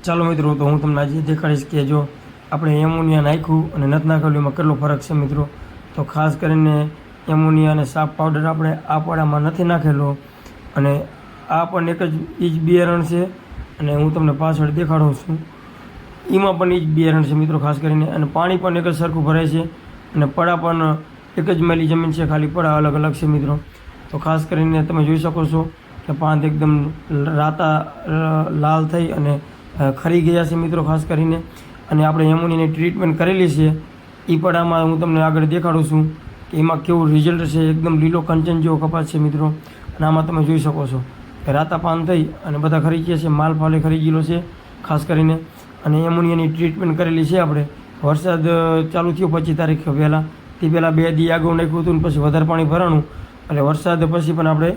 ચાલો મિત્રો, તો હું તમને આજે દેખાડીશ કે જો આપણે એમોનિયા નાખ્યું અને નથી નાખેલું એમાં કેટલો ફરક છે મિત્રો. તો ખાસ કરીને એમોનિયા અને સાફ પાવડર આપણે આ પાડામાં નથી નાખેલો અને આ પણ એક જ ઈજ બિયારણ છે અને હું તમને પાછળ દેખાડું છું એમાં પણ ઈજ બિયારણ છે મિત્રો ખાસ કરીને. અને પાણી પણ એક જ સરખું ભરાય છે અને પડા પણ એક જ મેલી જમીન છે, ખાલી પડા અલગ અલગ છે મિત્રો. તો ખાસ કરીને તમે જોઈ શકો છો કે પાંદ એકદમ રાતા લાલ થઈ અને ખરી ગયા છે મિત્રો ખાસ કરીને. અને આપણે એમોનિયાની ટ્રીટમેન્ટ કરેલી છે એ પણ આમાં હું તમને આગળ દેખાડું છું કે એમાં કેવું રિઝલ્ટ છે. એકદમ લીલો કંચન જેવો કપાસ છે મિત્રો. અને આમાં તમે જોઈ શકો છો કે રાતા પાન થઈ અને બધા ખરી ગયા છે, માલ ફાલે ખરી ગયેલો છે ખાસ કરીને. અને એમોનિયાની ટ્રીટમેન્ટ કરેલી છે આપણે. વરસાદ ચાલુ થયો 25 તારીખ પહેલાં, તે પહેલાં 2 દી આગળ નાખ્યું હતું ને પછી વધારે પાણી ભરાણું એટલે વરસાદ પછી પણ આપણે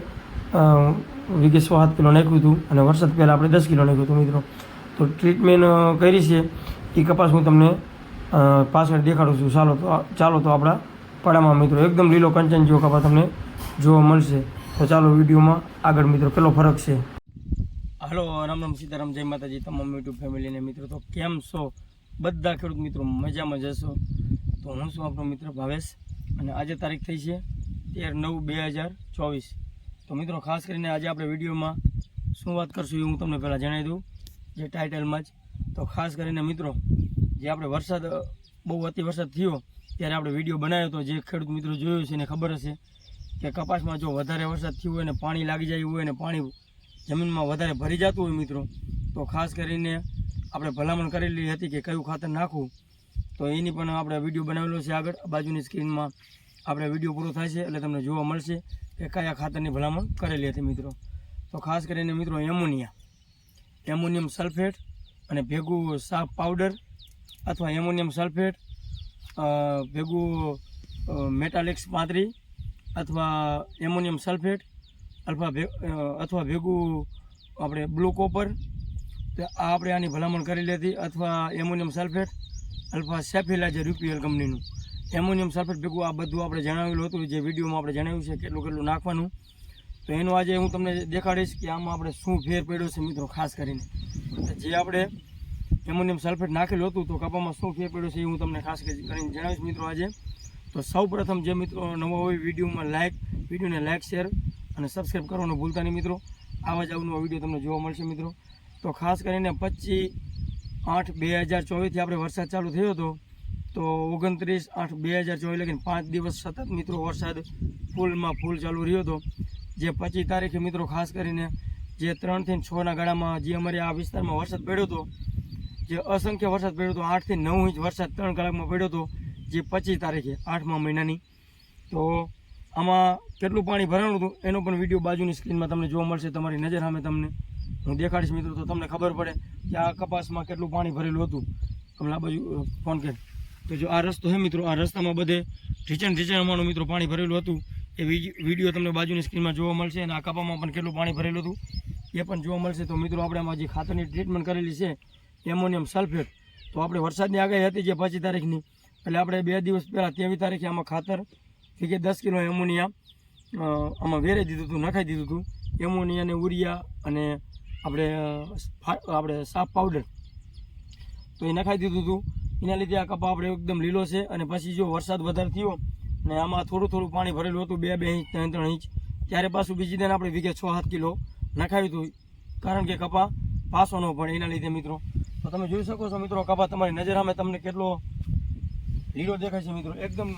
વીઘે 107 કિલો નાખ્યું હતું અને વરસાદ પહેલાં આપણે 10 કિલો નાખ્યું હતું મિત્રો. તો ટ્રીટમેન્ટ કરી છે એ કપાસ હું તમને પાછળ દેખાડું છું. ચાલો તો આપણા પડામાં મિત્રો એકદમ લીલો કંચન જેવો કપાસ તમને જોવા મળશે. તો ચાલો વિડીયોમાં આગળ મિત્રો કેટલો ફરક છે. હાલો, રામ રામ સીતારામ, જય માતાજી તમામ યુટ્યુબ ફેમિલીને મિત્રો. તો કેમ છો બધા ખેડૂત મિત્રો? મજામાં જશો? તો હું છું આપણો મિત્ર ભાવેશ અને આજે તારીખ થઈ છે 13/9/2024. તો મિત્રો ખાસ કરીને આજે આપણે વિડીયોમાં શું વાત કરશું એ હું તમને પહેલાં જણાવી દઉં જે ટાઇટલમાં જ. તો ખાસ કરીને મિત્રો જે આપણે બહુ અતિ વરસાદ થયો ત્યારે આપણે વિડીયો બનાવ્યો હતો. જે ખેડૂત મિત્રો જોયો છે એને ખબર હશે કે કપાસમાં જો વધારે વરસાદ થયો હોય અને પાણી લાગી જાય હોય અને પાણી જમીનમાં વધારે ભરી જતું હોય મિત્રો, તો ખાસ કરીને આપણે ભલામણ કરેલી હતી કે કયું ખાતર નાખવું. તો એની પણ આપણે વિડીયો બનાવેલો છે. આગળ બાજુની સ્ક્રીનમાં આપણે વિડીયો પૂરો થાય છે એટલે તમને જોવા મળશે કે કયા ખાતરની ભલામણ કરેલી હતી મિત્રો. તો ખાસ કરીને મિત્રો એમોનિયમ સલ્ફેટ અને ભેગું સાફ પાવડર અથવા એમોનિયમ સલ્ફેટ ભેગું મેટાલિક્સ 35 અથવા એમોનિયમ સલ્ફેટ અથવા ભેગું આપણે બ્લુ કોપર, તો આ આપણે આની ભલામણ કરેલી હતી. અથવા એમોનિયમ સલ્ફેટ અલ્ફા સેફિલાઇઝર યુપીએલ કંપનીનું એમોનિયમ સલ્ફેટ ભેગું આ બધું આપણે જણાવેલું હતું. જે વિડીયોમાં આપણે જણાવ્યું છે કેટલું નાખવાનું. તો એનું આજે હું તમને દેખાડીશ કે આમાં આપણે શું ફેર પડ્યો છે મિત્રો. ખાસ કરીને જે આપણે એમોનિયમ સલ્ફેટ નાખેલું હતું તો કપામાં શું ફેર પડ્યો છે એ હું તમને ખાસ કરીને જણાવીશ મિત્રો આજે. તો સૌ પ્રથમ જે મિત્રો નવા હોય વિડીયોને લાઇક શેર અને સબસ્ક્રાઈબ કરવાનું ભૂલતા નહીં મિત્રો. આવા જ આવનો વિડીયો તમને જોવા મળશે મિત્રો. તો ખાસ કરીને 25/8/2024થી આપણે વરસાદ ચાલુ થયો હતો. તો 29/8/2024 લગીને 5 દિવસ સતત મિત્રો વરસાદ ફૂલ ચાલુ રહ્યો હતો. જે 25 તારીખે મિત્રો ખાસ કરીને જે 3 થી 6ના ગાળામાં જે અમારે આ વિસ્તારમાં વરસાદ પડ્યો હતો, જે અસંખ્ય વરસાદ પડ્યો હતો, 8 થી 9 ઇંચ વરસાદ 3 કલાકમાં પડ્યો હતો જે 25 તારીખે 8મા મહિનાની. તો આમાં કેટલું પાણી ભરાણું હતું એનો પણ વિડીયો બાજુની સ્ક્રીનમાં તમને જોવા મળશે. તમારી નજર સામે તમને હું દેખાડીશ મિત્રો, તો તમને ખબર પડે કે આ કપાસમાં કેટલું પાણી ભરેલું હતું. તમને આ બાજુ ફોન કર તો જો આ રસ્તો છે મિત્રો, આ રસ્તામાં બધે ઢીચણ મિત્રો પાણી ભરેલું હતું. એ વિડીયો તમને બાજુની સ્ક્રીનમાં જોવા મળશે. અને આ કપામાં પણ કેટલું પાણી ભરેલું હતું એ પણ જોવા મળશે. તો મિત્રો આપણે આમાં જે ખાતરની ટ્રીટમેન્ટ કરેલી છે એમોનિયમ સલ્ફેટ, તો આપણે વરસાદની આગાહી હતી જે 25 તારીખની, એટલે આપણે 2 દિવસ પહેલાં 23 તારીખે આમાં ખાતર કે 10 કિલો એમોનિયા આમાં વેરી દીધું હતું, નખાઈ દીધું હતું. એમોનિયા અને ઉરિયા અને આપણે સાફ પાવડર તો એ નખાઈ દીધું હતું. એના લીધે આ કપા આપણે એકદમ લીલો છે. અને પછી જો વરસાદ વધારે થયો ને આમાં થોડું પાણી ભરેલું હતું 2 ઇંચ 3 ઇંચ, ત્યારે પાછું બીજી દિન આપણે વીઘે 6-7 કિલો નખાવ્યું હતું, કારણ કે કપા પાસો ન પડે એના લીધે મિત્રો. તો તમે જોઈ શકો છો મિત્રો કપા તમારી નજર સામે તમને કેટલો લીલો દેખાય છે મિત્રો. એકદમ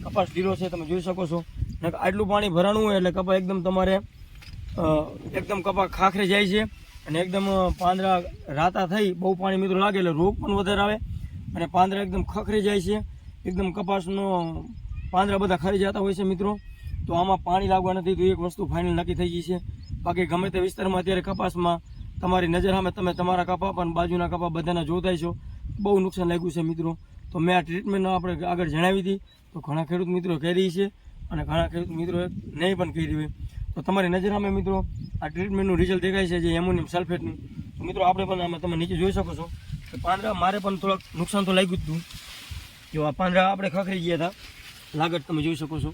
કપાસ લીલો છે, તમે જોઈ શકો છો. આટલું પાણી ભરાણું હોય એટલે કપા એકદમ તમારે એકદમ કપા ખાખરે જાય છે અને એકદમ પાંદડા રાતા થઈ બહુ પાણી મિત્રો લાગે એટલે રોગ પણ વધારે આવે અને પાંદડા એકદમ ખખરી જાય છે. એકદમ કપાસનો પાંદડા બધા ખરી જતા હોય છે મિત્રો. તો આમાં પાણી લાગવા નથી તો એક વસ્તુ ફાઇનલ નક્કી થઈ ગઈ છે. બાકી ગમે તે વિસ્તારમાં અત્યારે કપાસમાં તમારી નજર સામે તમે તમારા કપા પણ બાજુના કપા બધાના જોતા છો, બહુ નુકસાન લાગ્યું છે મિત્રો. તો મેં આ ટ્રીટમેન્ટ આપણે આગળ જણાવી હતી. તો ઘણા ખેડૂત મિત્રો કરી છે અને ઘણા ખેડૂત મિત્રોએ નહીં પણ કરી હોય. તો તમારી નજર સામે મિત્રો આ ટ્રીટમેન્ટનું રિઝલ્ટ દેખાય છે જે એમોનિયમ સલ્ફેટનું. તો મિત્રો આપણે પણ આમાં તમે નીચે જોઈ શકો છો કે પાંદડા મારે પણ થોડાક નુકસાન તો લાગ્યું જ હતું. જો આ પાંદડા આપણે ખખરી ગયા હતા, લાગત તમે જોઈ શકો છો.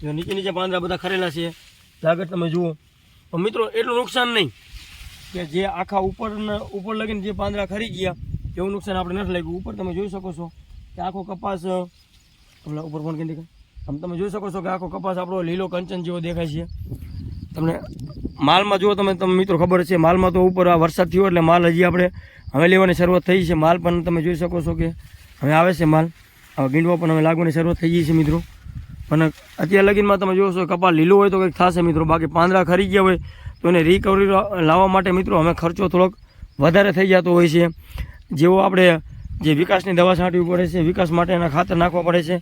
જો નીચે પાંદડા બધા ખરેલા છે, લાગત તમે જુઓ. તો મિત્રો એટલું નુકસાન નહીં, કે જે આખા ઉપર લગીને જે પાંદડા ખરી ગયા એવું નુકસાન આપણે નથી લાગ્યું. ઉપર તમે જોઈ શકો છો કે આખો કપાસ ઉપર પણ કેમ દેખાય આમ તમે જોઈ શકો છો કે આખો કપાસ આપણો લીલો કંચન જેવો દેખાય છે. તમને માલમાં જો તમે મિત્રો ખબર છે, માલમાં તો ઉપર આ વરસાદ થયો એટલે માલ હજી આપણે હવે લેવાની શરૂઆત થઈ છે. માલ પણ તમે જોઈ શકો છો કે હવે આવે છે માલ, હવે ગીંડવા પણ હવે લાગવાની શરૂઆત થઈ ગઈ છે મિત્રો. પણ અત્યાર લગીનમાં તમે જોશો કપાસ લીલો હોય તો કંઈક થશે મિત્રો, બાકી પાંદડા ખરી ગયા હોય તો એને રિકવરી લાવવા માટે મિત્રો અમે ખર્ચો થોડોક વધારે થઈ જતો હોય છે. જેવો આપણે જે વિકાસની દવા છાંટવી પડે છે, વિકાસ માટે એના ખાતર નાખવા પડે છે,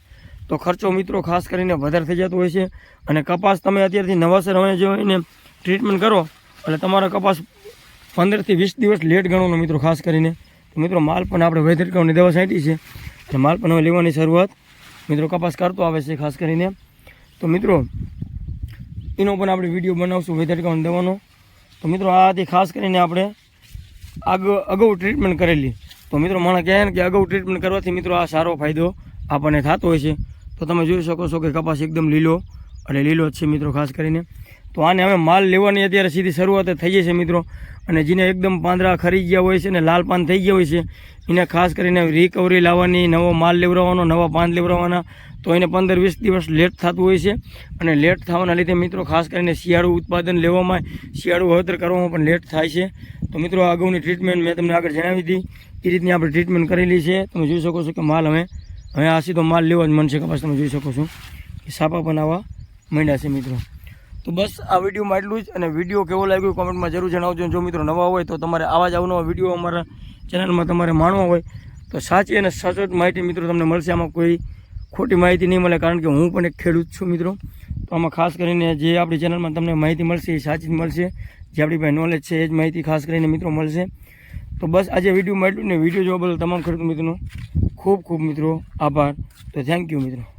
તો ખર્ચો મિત્રો ખાસ કરીને વધારે થઈ જતો હોય છે. અને કપાસ તમે અત્યારથી નવાસર હવે જો એને ટ્રીટમેન્ટ કરો એટલે તમારો કપાસ 15 થી 20 દિવસ લેટ ગણવાનો મિત્રો ખાસ કરીને. તો મિત્રો માલ પણ આપણે વેધરકાઉની દવા છાંટી છે અને માલ પણ હવે લેવાની શરૂઆત મિત્રો કપાસ કરતો આવે છે ખાસ કરીને. તો મિત્રો એનો પણ આપણે વિડીયો બનાવશું વેધરકાઉની દવાનો. તો મિત્રો આથી ખાસ કરીને આપણે અગાઉ ટ્રીટમેન્ટ કરેલી. તો મિત્રો મને કહે ને કે અગાઉ ટ્રીટમેન્ટ કરવાથી મિત્રો આ સારો ફાયદો આપણને થતો હોય છે. તો તમે જોઈ શકો છો કે કપાસ એકદમ લીલો એટલે લીલો જ છે મિત્રો ખાસ કરીને. તો આને હવે માલ લેવાની અત્યારે સીધી શરૂઆત થઈ જાય છે મિત્રો. અને જેને એકદમ પાંદડા ખરી ગયા હોય છે ને લાલ પાન થઈ ગયા હોય છે એને ખાસ કરીને રિકવરી લાવવાની, નવો માલ લેવડાવવાનો, નવા પાન લેવડાવવાના, તો એને 15-20 દિવસ લેટ થતું હોય છે. અને લેટ થવાના લીધે મિત્રો ખાસ કરીને શિયાળુ ઉત્પાદન લેવામાં, શિયાળુ વાવેતર કરવામાં પણ લેટ થાય છે. તો મિત્રો અગાઉની ટ્રીટમેન્ટ મેં તમને આગળ જણાવી હતી એ રીતની આપણે ટ્રીટમેન્ટ કરેલી છે. તમે જોઈ શકો છો કે માલ હવે આ સીધો માલ લેવા જ મન છે કપાસ. તમે જોઈ શકો છો કે સાપા પણ આવા માંડ્યા છે મિત્રો. તો બસ આ વિડીયોમાં એટલું જ. અને વિડીયો કેવો લાગ્યો કોમેન્ટમાં જરૂર જણાવજો. જો મિત્રો નવા હોય તો તમારે આવા જ અવનવા વિડીયો અમારા ચેનલમાં તમારે માણવા હોય તો સાચી અને સચોટ માહિતી મિત્રો તમને મળશે. આમાં કોઈ ખોટી માહિતી નહીં મળે, કારણ કે હું પણ એક ખેડૂત છું મિત્રો. તો આમાં ખાસ કરીને જે આપણી ચેનલમાં તમને માહિતી મળશે એ સાચી જ મળશે. જે આપણી પાસે નોલેજ છે એ જ માહિતી ખાસ કરીને મિત્રો મળશે. તો બસ આજે વિડીયોમાં એટલું ને. વિડીયો જોવા બદલ તમામ ખેડૂત મિત્રોનો ખૂબ ખૂબ મિત્રો આભાર. તો થેન્ક યુ મિત્રો.